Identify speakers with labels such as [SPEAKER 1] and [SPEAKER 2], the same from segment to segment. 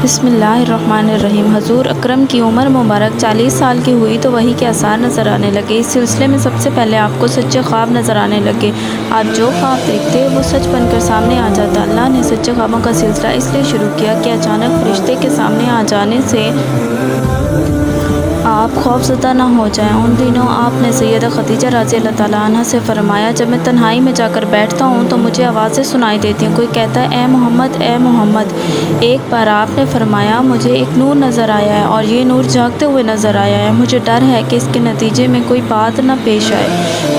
[SPEAKER 1] बिस्मिल्लाहिर्रहमानिर्रहीम। हजूर अकरम की उम्र मुबारक 40 साल की हुई तो वही के आसार नज़र आने लगे। इस सिलसिले में सबसे पहले आपको सच्चे ख्वाब नज़र आने लगे। आप जो ख्वाब देखते वो सच बनकर सामने आ जाता। अल्लाह ने सच्चे ख्वाबों का सिलसिला इसलिए शुरू किया कि अचानक फरिश्ते के सामने आ जाने से आप खौफज़दा न हो जाएं। उन दिनों आपने सैयदा खदीजा रज़ी अल्लाह ताला अन्हा से फरमाया, जब मैं तन्हाई में जाकर बैठता हूँ तो मुझे आवाज़ें सुनाई देती हैं। कोई कहता है ए मोहम्मद, ए मोहम्मद। एक बार आपने फरमाया, मुझे एक नूर नज़र आया है और ये नूर जागते हुए नज़र आया है। मुझे डर है कि इसके नतीजे में कोई बात न पेश आए।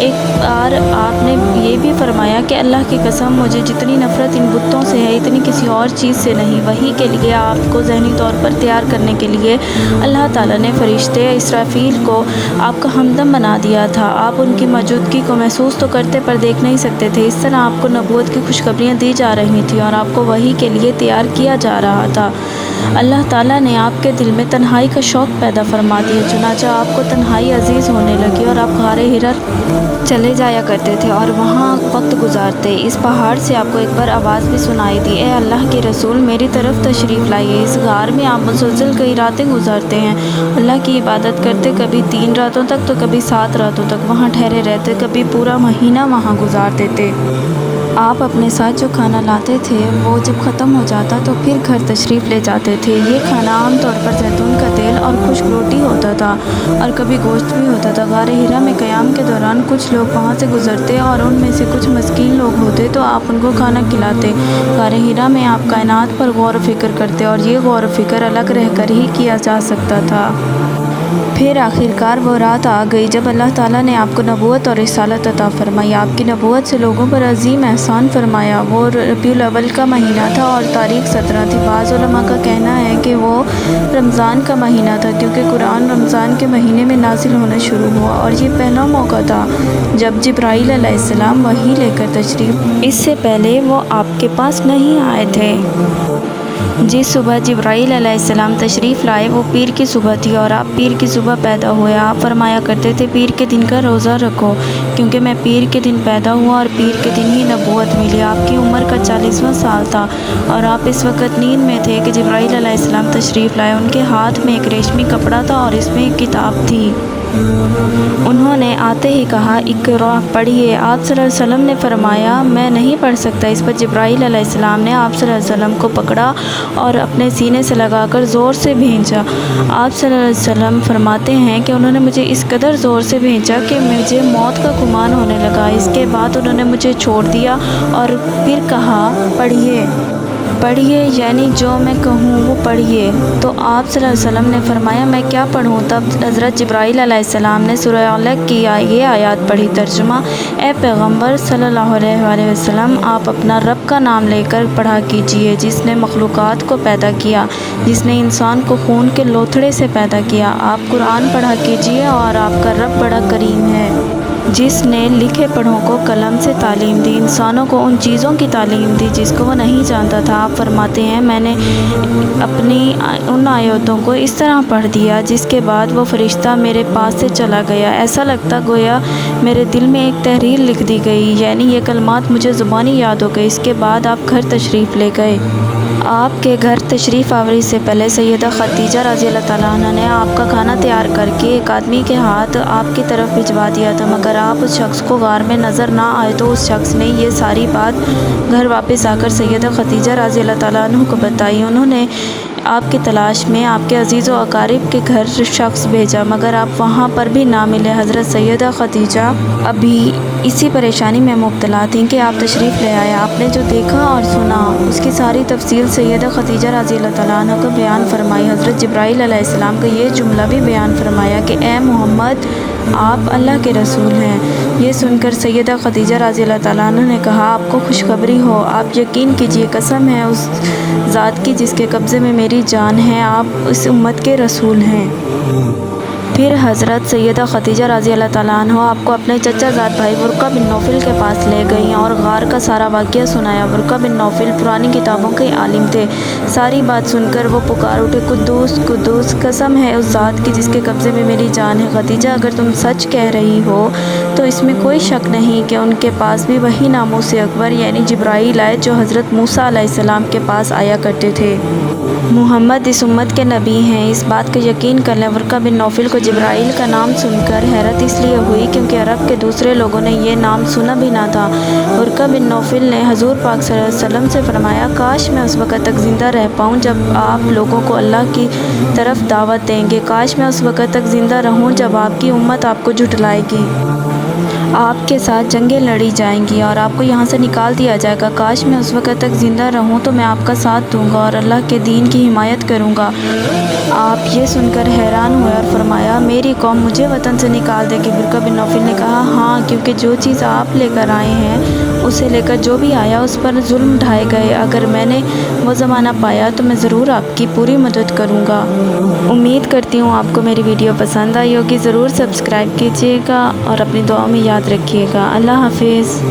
[SPEAKER 1] एक बार आपने ये भी फरमाया कि अल्लाह की कसम, मुझे जितनी नफ़रत इन बुतों से है इतनी किसी और चीज़ से नहीं। वही के लिए आपको ज़हनी तौर पर तैयार करने के लिए अल्लाह ताला ने फरिश्ते इसराफील को आपका हमदम बना दिया था। आप उनकी मौजूदगी को महसूस तो करते पर देख नहीं सकते थे। इस तरह आपको नबूवत की खुशखबरियाँ दी जा रही थी और आपको वही के लिए तैयार किया जा रहा था। अल्लाह ताला ने आपके दिल में तन्हाई का शौक़ पैदा फरमा दिया। चुनांचे आपको तन्हाई अजीज़ होने लगी और आप गारे हिरा चले जाया करते थे और वहाँ वक्त गुजारते। इस पहाड़ से आपको एक बार आवाज़ भी सुनाई दी, ए अल्लाह के रसूल, मेरी तरफ तशरीफ़ लाइए। इस गार में आप मुसलसल कई रातें गुजारते हैं, अल्लाह की इबादत करते, कभी 3 रातों तक तो कभी 7 रातों तक वहाँ ठहरे रहते, कभी पूरा महीना वहाँ गुजार देते। आप अपने साथ जो खाना लाते थे वो जब ख़त्म हो जाता तो फिर घर तशरीफ़ ले जाते थे। ये खाना आम तौर पर जैतून का तेल और खुश्क रोटी होता था और कभी गोश्त भी होता था। गारे हिरा में क़याम के दौरान कुछ लोग वहाँ से गुज़रते और उनमें से कुछ मस्कीन लोग होते तो आप उनको खाना खिलाते। गारे हिरा में आप कायनात पर गौर फ़िक्र करते और ये गौर फ़िक्र अलग रह कर ही किया जा सकता था। फिर आखिरकार वो रात आ गई जब अल्लाह ताला ने आपको नबूवत और रिसालत अता फरमाई। आपकी नबूवत से लोगों पर अजीम एहसान फरमाया। वो रबीउल अव्वल का महीना था और तारीख 17 थी। बाज़ उलमा का कहना है कि वो रमज़ान का महीना था, क्योंकि कुरान रमज़ान के महीने में नाजिल होना शुरू हुआ और ये पहला मौका था जब जिब्राईल अलैहिस्सलाम वही लेकर तशरीफ़, इससे पहले वो आपके पास नहीं आए थे। जिस सुबह जिब्राईल अलैहिस्सलाम तशरीफ़ लाए वो पीर की सुबह थी और आप पीर की सुबह पैदा हुए। आप फरमाया करते थे, पीर के दिन का रोज़ा रखो, क्योंकि मैं पीर के दिन पैदा हुआ और पीर के दिन ही नबूवत मिली। आपकी उम्र का 40वां साल था और आप इस वक्त नींद में थे कि जिब्राईल अलैहिस्सलाम तशरीफ़ लाए। उनके हाथ में एक रेशमी कपड़ा था और इसमें एक किताब थी। उन्होंने आते ही कहा, इक़रा, पढ़िए। आप सल्लल्लाहु अलैहि वसल्लम ने फरमाया, मैं नहीं पढ़ सकता। इस पर जिब्राईल अलैहिस्सलाम ने आप सल्लल्लाहु अलैहि वसल्लम को पकड़ा और अपने सीने से लगाकर ज़ोर से भींचा। आप सल्लल्लाहु अलैहि वसल्लम फरमाते हैं कि उन्होंने मुझे इस कदर ज़ोर से भींचा कि मुझे मौत का गुमान होने लगा। इसके बाद उन्होंने मुझे छोड़ दिया और फिर कहा, पढ़िए, पढ़िए, यानी जो मैं कहूँ वो पढ़िए। तो आप सल्लल्लाहु अलैहि वसल्लम ने फरमाया, मैं क्या पढ़ूँ? तब हज़रत जिब्राईल अलैहिस्सलाम ने सूरह अलक़ की ये आयत पढ़ी। तर्जुमा, ए पैगम्बर सल्लल्लाहु अलैहि वसल्लम, आप अपना रब का नाम लेकर पढ़ा कीजिए, जिसने मखलूक़ात को पैदा किया, जिसने इंसान को खून के लोथड़े से पैदा किया। आप कुरान पढ़ा कीजिए और आपका रब बड़ा करीम है, जिसने लिखे पढ़ों को कलम से तालीम दी, इंसानों को उन चीज़ों की तालीम दी जिसको वो नहीं जानता था। आप फरमाते हैं, मैंने अपनी उन आयतों को इस तरह पढ़ दिया जिसके बाद वो फ़रिश्ता मेरे पास से चला गया। ऐसा लगता गोया मेरे दिल में एक तहरीर लिख दी गई, यानी ये कलमात मुझे ज़ुबानी याद हो गई। इसके बाद आप घर तशरीफ़ ले गए। आपके घर तशरीफ़ आवरी से पहले सैयदा खदीजा रज़ी अल्लाह ताला अन्हा ने आपका खाना तैयार करके एक आदमी के हाथ आपकी तरफ भिजवा दिया था, मगर आप उस शख्स को गार में नज़र ना आए तो उस शख्स ने ये सारी बात घर वापस आकर सैयदा खदीजा रज़ी अल्लाह ताला अन्हा को बताई। उन्होंने आपकी तलाश में आपके अजीज़ व अकारिब के घर शख्स भेजा, मगर आप वहाँ पर भी ना मिले। हज़रत सैयदा खदीजा अभी इसी परेशानी में मुब्तला थीं कि आप तशरीफ़ ले आए। आपने जो देखा और सुना उसकी सारी तफसील सैयदा खदीजा रज़ी अल्लाह ताला अन्हा को बयान फरमाई। हज़रत जिब्राईल अलैहिस्सलाम का ये जुमला भी बयान फरमाया कि ए मोहम्मद, आप अल्लाह के रसूल हैं। ये सुनकर सैयदा खदीजा रज़ी अल्लाह ताला अन्हा ने कहा, आपको खुशखबरी हो, आप यकीन कीजिए, कसम है उस ज़ात की जिसके कब्ज़े में मेरी जान है, आप इस उम्मत के रसूल हैं। پھر حضرت سیدہ خدیجہ رضی اللہ تعالیٰ عنہ آپ کو اپنے چچا زاد بھائی ورقہ بن نوفل کے پاس لے گئیں اور غار کا سارا واقعہ سنایا۔ ورقہ بن نوفل پرانی کتابوں کے عالم تھے۔ ساری بات سن کر وہ پکار اٹھے، قدوس قدوس، قسم ہے اس ذات کی جس کے قبضے میں میری جان ہے، خدیجہ اگر تم سچ کہہ رہی ہو تو اس میں کوئی شک نہیں کہ ان کے پاس بھی وہی ناموس اکبر یعنی جبرائیل آئے جو حضرت موسیٰ علیہ السلام کے پاس آیا کرتے تھے۔ محمد اس امت کے نبی ہیں، اس بات کا یقین کر لیں۔ ورقہ بن نوفل کو جبرائیل کا نام سن کر حیرت اس لیے ہوئی کیونکہ عرب کے دوسرے لوگوں نے یہ نام سنا بھی نہ تھا۔ ورقہ بن نوفل نے حضور پاک صلی اللہ علیہ وسلم سے فرمایا، کاش میں اس وقت تک زندہ رہ پاؤں جب آپ لوگوں کو اللہ کی طرف دعوت دیں گے، کاش میں اس وقت تک زندہ رہوں جب آپ کی امت آپ کو جھٹلائے گی، آپ کے ساتھ جنگیں لڑی جائیں گی اور آپ کو یہاں سے نکال دیا جائے گا، کاش میں اس وقت تک زندہ رہوں تو میں آپ کا ساتھ دوں گا اور اللہ کے دین کی حمایت کروں گا۔ آپ یہ سن کر حیران ہوئے اور فرمایا، میری قوم مجھے وطن سے نکال دے گی؟ ورقہ بن نوفل نے کہا، ہاں، کیونکہ جو چیز آپ لے کر آئے ہیں اسے لے کر جو بھی آیا اس پر ظلم ڈھائے گئے، اگر میں نے وہ زمانہ پایا تو میں ضرور آپ کی پوری مدد کروں گا۔ امید کرتی ہوں آپ کو میری ویڈیو پسند آئی ہوگی، ضرور سبسکرائب کیجیے گا اور اپنی دعاؤں میں یاد رکھیے گا۔ اللہ حافظ۔